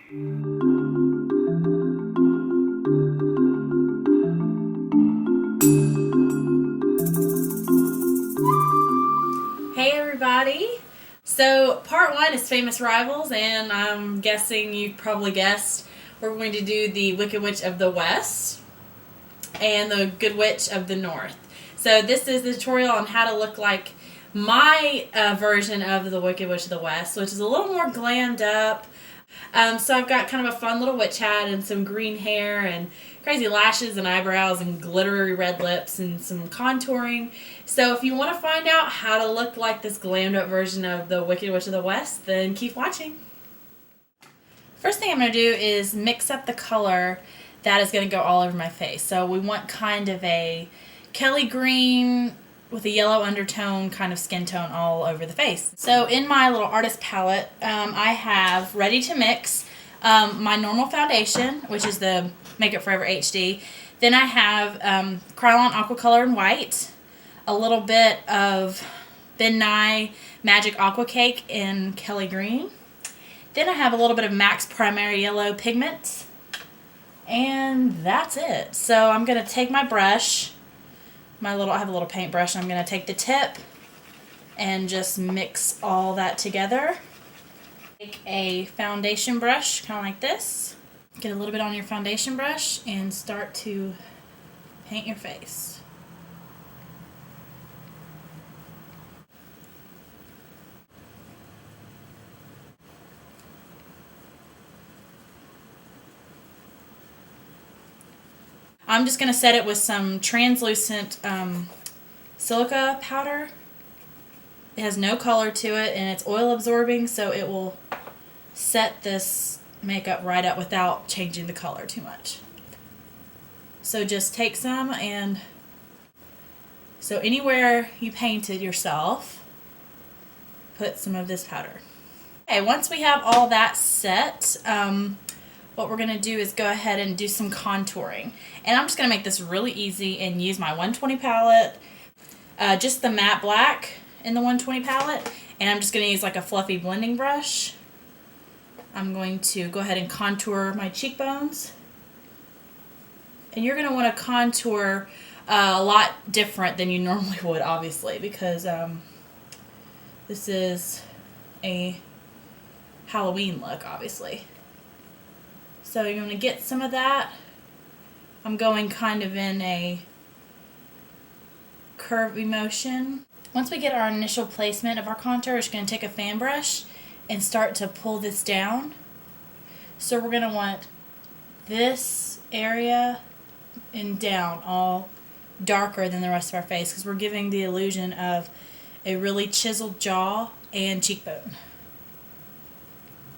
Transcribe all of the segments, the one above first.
Hey everybody! So part one is Famous Rivals, and I'm guessing you probably guessed we're going to do the Wicked Witch of the West and the Good Witch of the North. So this is the tutorial on how to look like my version of the Wicked Witch of the West, which is a little more glammed up. So I've got kind of a fun little witch hat and some green hair and crazy lashes and eyebrows and glittery red lips and some contouring. So if you want to find out how to look like this glammed up version of the Wicked Witch of the West, then keep watching. First thing I'm going to do is mix up the color that is going to go all over my face. So we want kind of a Kelly green with a yellow undertone kind of skin tone all over the face. So in my little artist palette, I have ready to mix my normal foundation, which is the Makeup Forever HD. Then I have Kryolan Aquacolor in white, a little bit of Nye Aqua Cake in Kelly green. Then I have a little bit of MAC's Primary Yellow pigment, and that's it. So I'm going to take my brush, I have a little paintbrush, and I'm going to take the tip and just mix all that together. Take a foundation brush, kind of like this. Get a little bit on your foundation brush and start to paint your face. I'm just going to set it with some translucent silica powder. It has no color to it and it's oil absorbing, so it will set this makeup right up without changing the color too much. So just take some, and so anywhere you painted yourself, put some of this powder. Okay, once we have all that set, what we're going to do is go ahead and do some contouring. And I'm just going to make this really easy and use my 120 palette, just the matte black in the 120 palette, and I'm just going to use like a fluffy blending brush. I'm going to go ahead and contour my cheekbones. And you're going to want to contour a lot different than you normally would, obviously, because this is a Halloween look, obviously. So you're going to get some of that. I'm going kind of in a curvy motion. Once we get our initial placement of our contour, we're just going to take a fan brush and start to pull this down. So we're going to want this area and down all darker than the rest of our face, because we're giving the illusion of a really chiseled jaw and cheekbone.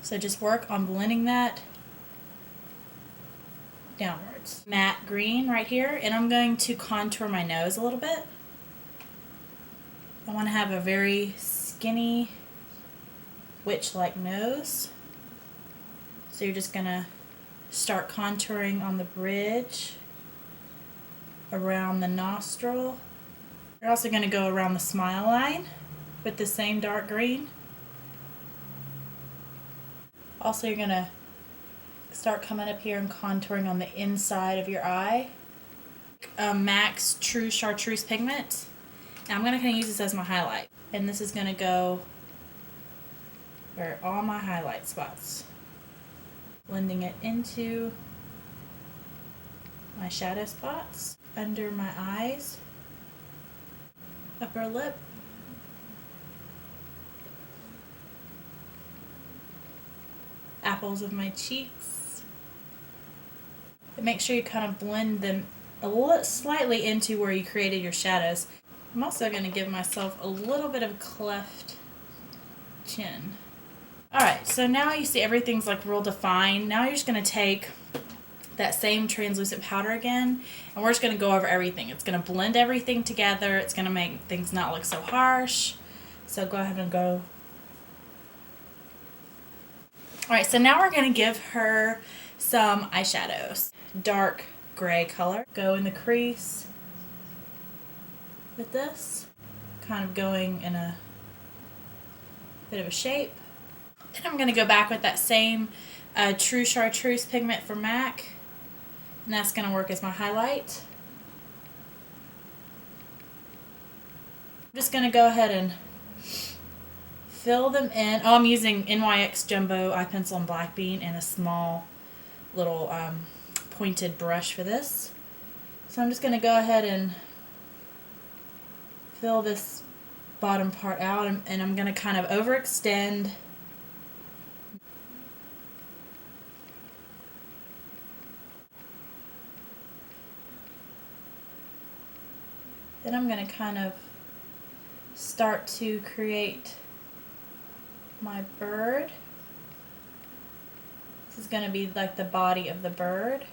So just work on blending that downwards. Matte green right here, and I'm going to contour my nose a little bit. I want to have a very skinny witch-like nose. So you're just going to start contouring on the bridge, around the nostril. You're also going to go around the smile line with the same dark green. Also, you're going to start coming up here and contouring on the inside of your eye. MAC's True Chartreuse pigment. And I'm going to kind of use this as my highlight. And this is going to go where all my highlight spots. Blending it into my shadow spots, under my eyes, upper lip, apples of my cheeks. And make sure you kind of blend them a little slightly into where you created your shadows. I'm also going to give myself a little bit of a cleft chin. Alright, so now you see everything's like real defined. Now you're just going to take that same translucent powder again, and we're just going to go over everything. It's going to blend everything together. It's going to make things not look so harsh. So go ahead and go. Alright, so now we're going to give her some eyeshadows. Dark gray color. Go in the crease with this. Kind of going in a bit of a shape. Then I'm going to go back with that same a True Chartreuse pigment from MAC, and that's going to work as my highlight. I'm just going to go ahead and fill them in. Oh, I'm using NYX Jumbo Eye Pencil and Black Bean and a small little pointed brush for this. So I'm just going to go ahead and fill this bottom part out, and I'm going to kind of overextend. Then I'm going to kind of start to create my bird. This is going to be like the body of the bird.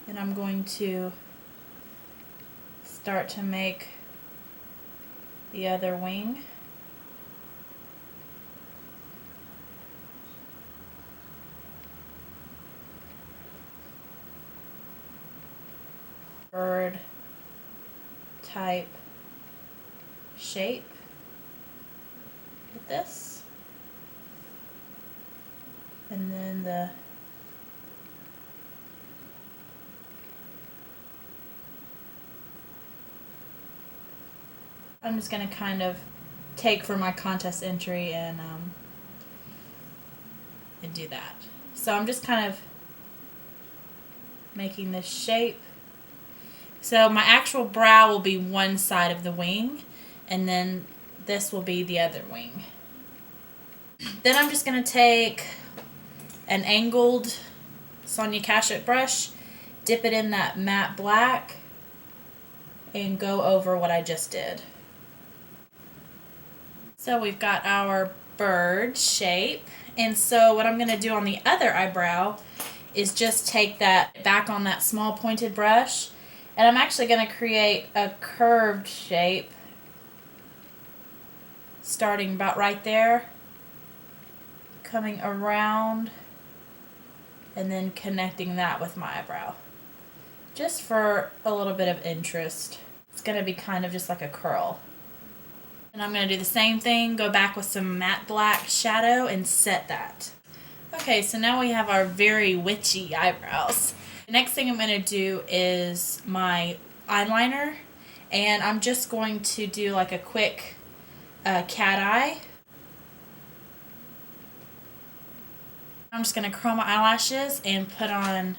And I'm going to start to make the other wing. Bird type shape with this. And then I'm just going to kind of take for my contest entry and do that. So I'm just kind of making this shape. So my actual brow will be one side of the wing, and then this will be the other wing. Then I'm just going to take an angled Sonia Kashuk brush, dip it in that matte black, and go over what I just did. So we've got our bird shape, and so what I'm going to do on the other eyebrow is just take that back on that small pointed brush, and I'm actually going to create a curved shape starting about right there, coming around, and then connecting that with my eyebrow, just for a little bit of interest. It's going to be kind of just like a curl. And I'm going to do the same thing, go back with some matte black shadow and set that. Okay, so now we have our very witchy eyebrows. The next thing I'm going to do is my eyeliner, and I'm just going to do like a quick cat eye. I'm just going to curl my eyelashes and put on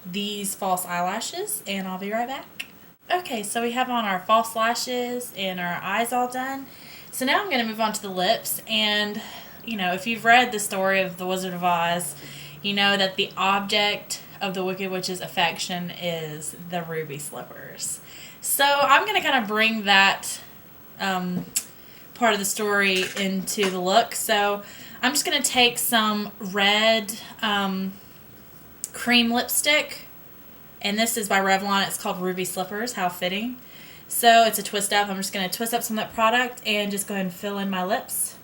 these false eyelashes, and I'll be right back. Okay, so we have on our false lashes and our eyes all done. So now I'm going to move on to the lips, and you know, if you've read the story of the Wizard of Oz, you know that the object of the Wicked Witch's affection is the ruby slippers. So I'm going to kind of bring that part of the story into the look. So I'm just going to take some red cream lipstick, and this is by Revlon. It's called Ruby Slippers. How fitting. So it's a twist up. I'm just going to twist up some of that product and just go ahead and fill in my lips.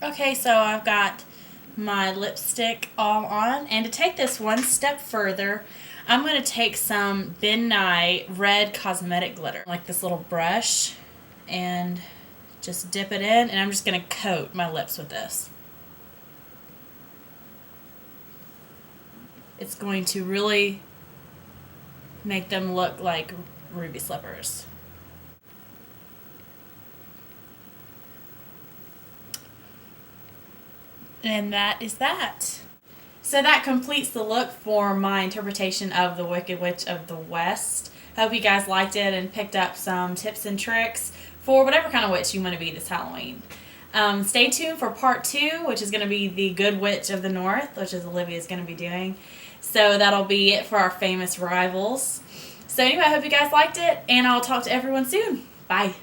Okay, so I've got my lipstick all on, and to take this one step further, I'm going to take some Ben Nye red cosmetic glitter, like this little brush, and just dip it in, and I'm just going to coat my lips with this. It's going to really make them look like ruby slippers. And that is that. So that completes the look for my interpretation of the Wicked Witch of the West. Hope you guys liked it and picked up some tips and tricks for whatever kind of witch you want to be this Halloween. Stay tuned for part 2, which is going to be the Good Witch of the North, which is Olivia's going to be doing. So that'll be it for our famous rivals. So anyway, I hope you guys liked it, and I'll talk to everyone soon. Bye.